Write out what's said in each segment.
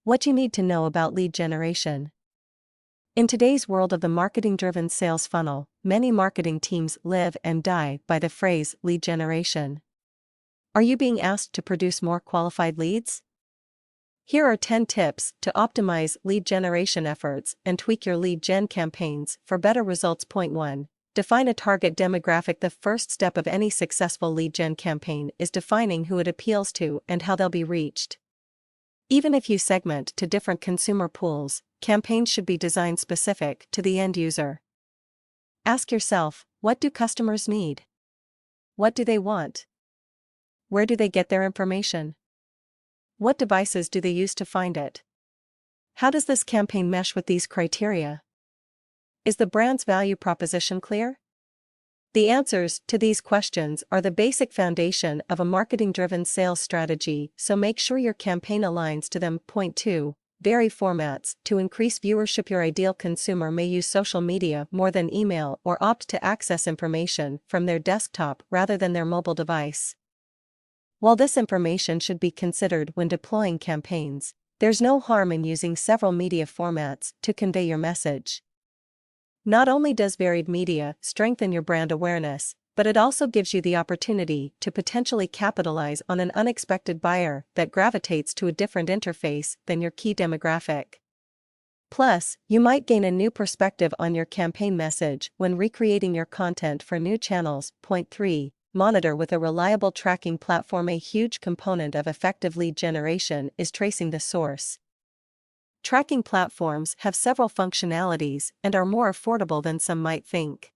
What you need to know about lead generation. In today's world of the marketing-driven sales funnel, many marketing teams live and die by the phrase lead generation. Are you being asked to produce more qualified leads? Here are 10 tips to optimize lead generation efforts and tweak your lead gen campaigns for better results. Point 1. Define a target demographic. The first step of any successful lead gen campaign is defining who it appeals to and how they'll be reached. Even if you segment to different consumer pools, campaigns should be designed specific to the end user. Ask yourself, what do customers need? What do they want? Where do they get their information? What devices do they use to find it? How does this campaign mesh with these criteria? Is the brand's value proposition clear? The answers to these questions are the basic foundation of a marketing-driven sales strategy, so make sure your campaign aligns to them. Point 2. Vary formats to increase viewership. Your ideal consumer may use social media more than email or opt to access information from their desktop rather than their mobile device. While this information should be considered when deploying campaigns, there's no harm in using several media formats to convey your message. Not only does varied media strengthen your brand awareness, but it also gives you the opportunity to potentially capitalize on an unexpected buyer that gravitates to a different interface than your key demographic. Plus, you might gain a new perspective on your campaign message when recreating your content for new channels. Point 3. Monitor with a reliable tracking platform. A huge component of effective lead generation is tracing the source. Tracking platforms have several functionalities and are more affordable than some might think.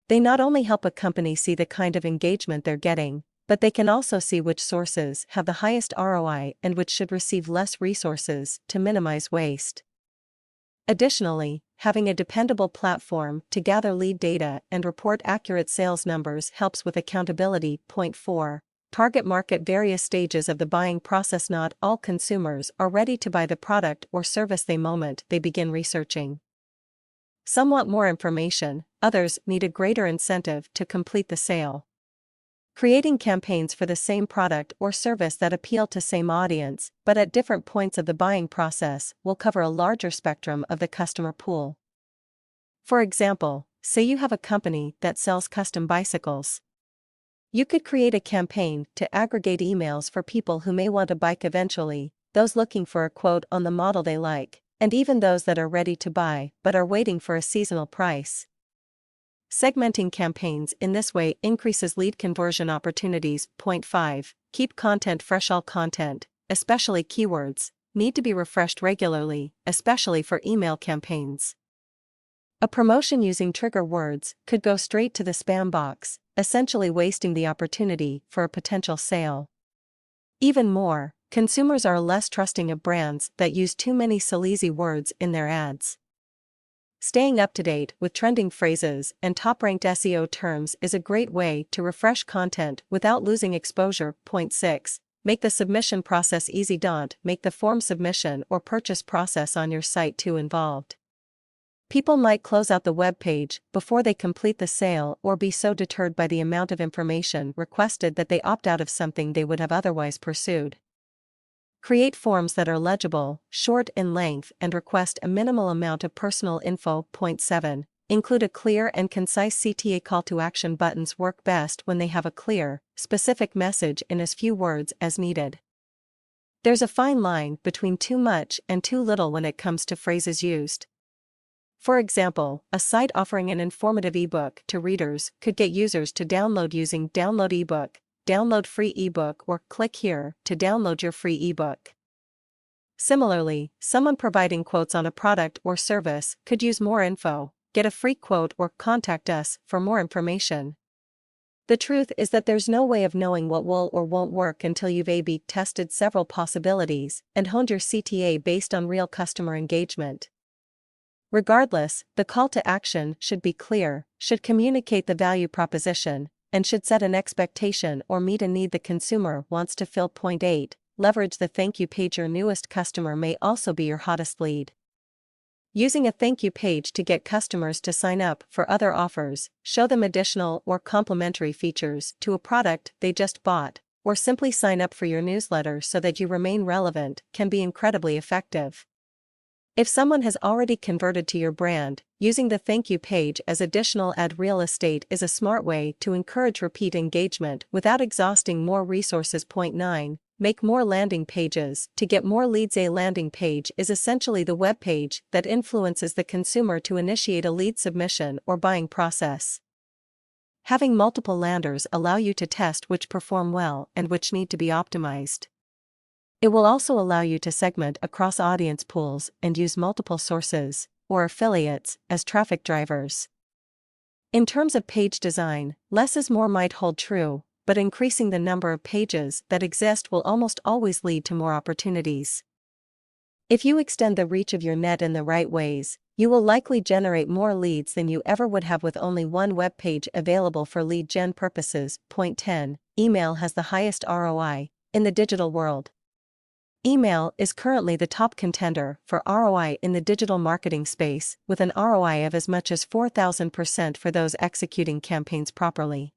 They not only help a company see the kind of engagement they're getting, but they can also see which sources have the highest ROI and which should receive less resources to minimize waste. Additionally, having a dependable platform to gather lead data and report accurate sales numbers helps with accountability. Point 4. Target market. Various stages of the buying process. Not all consumers are ready to buy the product or service the moment they begin researching. Some want more information, others need a greater incentive to complete the sale. Creating campaigns for the same product or service that appeal to same audience, but at different points of the buying process, will cover a larger spectrum of the customer pool. For example, say you have a company that sells custom bicycles. You could create a campaign to aggregate emails for people who may want a bike eventually, those looking for a quote on the model they like, and even those that are ready to buy but are waiting for a seasonal price. Segmenting campaigns in this way increases lead conversion opportunities. Point 5. Keep content fresh. All content, especially keywords, need to be refreshed regularly, especially for email campaigns. A promotion using trigger words could go straight to the spam box, essentially wasting the opportunity for a potential sale. Even more, consumers are less trusting of brands that use too many sleazy words in their ads. Staying up to date with trending phrases and top-ranked SEO terms is a great way to refresh content without losing exposure. Point 6. Make the submission process easy. Don't make the form submission or purchase process on your site too involved. People might close out the web page before they complete the sale or be so deterred by the amount of information requested that they opt out of something they would have otherwise pursued. Create forms that are legible, short in length, and request a minimal amount of personal info. Point 7. Include a clear and concise CTA. Call to action buttons work best when they have a clear, specific message in as few words as needed. There's a fine line between too much and too little when it comes to phrases used. For example, a site offering an informative ebook to readers could get users to download using download ebook, download free ebook, or click here to download your free ebook. Similarly, someone providing quotes on a product or service could use more info, get a free quote, or contact us for more information. The truth is that there's no way of knowing what will or won't work until you've A/B tested several possibilities and honed your CTA based on real customer engagement. Regardless, the call to action should be clear, should communicate the value proposition, and should set an expectation or meet a need the consumer wants to fill. Point 8. Leverage the thank you page. Your newest customer may also be your hottest lead. Using a thank you page to get customers to sign up for other offers, show them additional or complementary features to a product they just bought, or simply sign up for your newsletter so that you remain relevant, can be incredibly effective. If someone has already converted to your brand, using the thank you page as additional ad real estate is a smart way to encourage repeat engagement without exhausting more resources. Point 9. Make more landing pages to get more leads. A landing page is essentially the web page that influences the consumer to initiate a lead submission or buying process. Having multiple landers allow you to test which perform well and which need to be optimized. It will also allow you to segment across audience pools and use multiple sources, or affiliates, as traffic drivers. In terms of page design, less is more might hold true, but increasing the number of pages that exist will almost always lead to more opportunities. If you extend the reach of your net in the right ways, you will likely generate more leads than you ever would have with only one web page available for lead gen purposes. Point 10. Email has the highest ROI in the digital world. Email is currently the top contender for ROI in the digital marketing space, with an ROI of as much as 4,000% for those executing campaigns properly.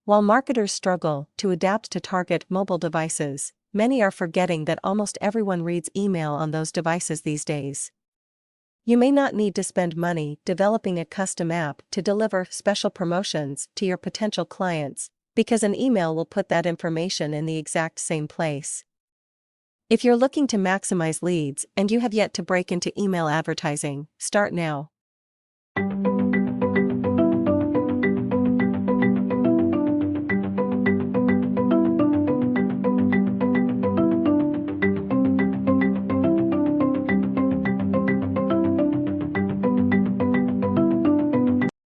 While marketers struggle to adapt to target mobile devices, many are forgetting that almost everyone reads email on those devices these days. You may not need to spend money developing a custom app to deliver special promotions to your potential clients, because an email will put that information in the exact same place. If you're looking to maximize leads and you have yet to break into email advertising, start now.